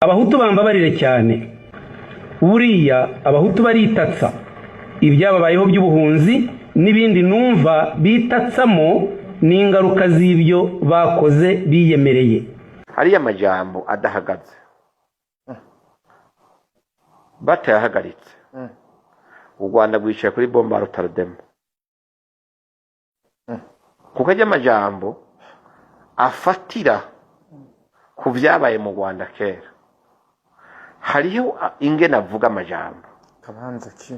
abahutu bambabarire cyane buriya abahutu baritatsa ibyababayeho by'ubuhunzi n'ibindi numva bitatsamo n'ingaruka z'ibyo bakoze biyemereye. hariya amajambo adahagaze batayahagaritse u Rwanda rwicaye kuri bomba Rotterdam kuko ajya amajambo afatira ku byabaye mu Rwanda kera. hariho ingene avuga amajambo kabanza ki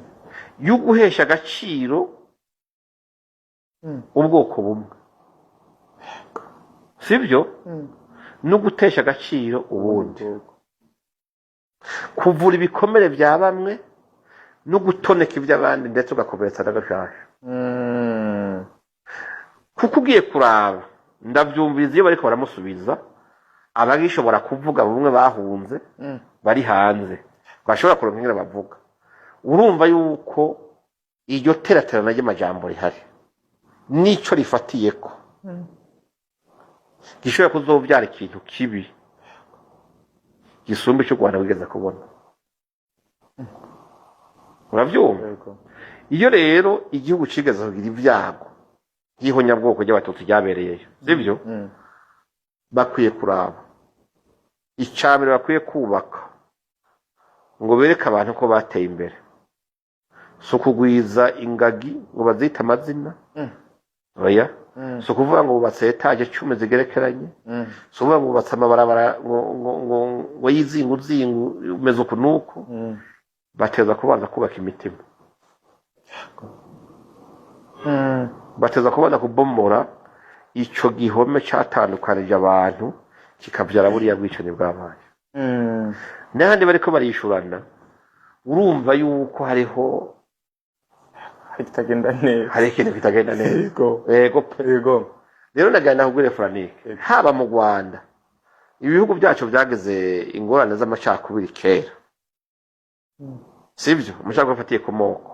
yo guhesha agaciro ubwoko bumwe sibyo no gutesha agaciro ubundi, kuvura ibikomere bya bamwe no gutoneka iby'abandi ndetse ugakomeretsa n'agashasha. kuko ugiye kuraba ndabyumviriza iyo bariko baramusubiza abagishobora kuvuga bumwe bahunze bari hanze bashobora kuronka ingene bavuga, urumva yuko iryo teraterana ry'amajambo rihari nico rifatiyeko gishobora kuzobyara ikintu kibi gisumba icyo Rwanda wigeze kubona. uravyumva? iyo rero igihugu cigeze kugira ibyago y'ihonyabwoko ry'abatutsi ryabereyeyo sibyo bakwiye kuraba icambere bakwiye kubaka ngo bereke abantu ko bateye imbere, so kugwiza ingagi ngo bazita amazina oya, so kuvuga ngo bubatse etaje 10 zigerekeranye, so kuvuga ngo bubatse amabarabara ngo yizinguzingu umeze ukunuko, bateza kubanza kubaka imitima, bateza kubanza kubomora ico gihome cyatandukanije abantu kikavyara buriya bwicane bw'abantu. n'ahandi bariko barishurana urumva yuko hariho kitagenda neza, hari ikintu kitagenda neza. yego rero nagana kugure Franike haba mu Rwanda ibihugu byacu byageze ingorane z'amacakubiri kera sibyo, umushaka gufatiye ku moko.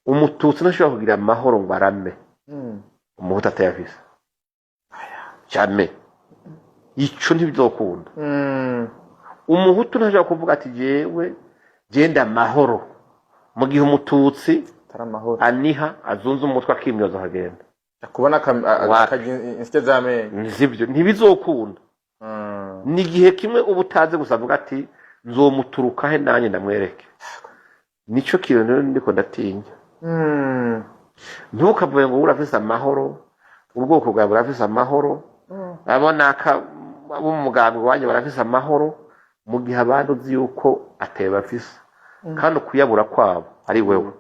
umututsi ntashobora kugira amahoro ngo arame umuhutu atayafise cyane, ico ntibizokunda. umuhutu ntashobora kuvuga ati jewe genda amahoro mu gihe umututsi aniha azunze umutwe akimyoza akagenda kubona insike z'amenyo sibyo, ntibizokunda. ni igihe kimwe uba utazi gusa avuga ati nzomuturuka he nanjye ndamwereke. nico kintu rero ndiko ndatinya. ntukavuye ngo urafise amahoro, ubwoko bwawe burafise amahoro, abonaka b'umugambi wanjye barafise amahoro, mu gihe abandi uzi yuko ateye bafise kandi ukuyabura kwabo ari wewe.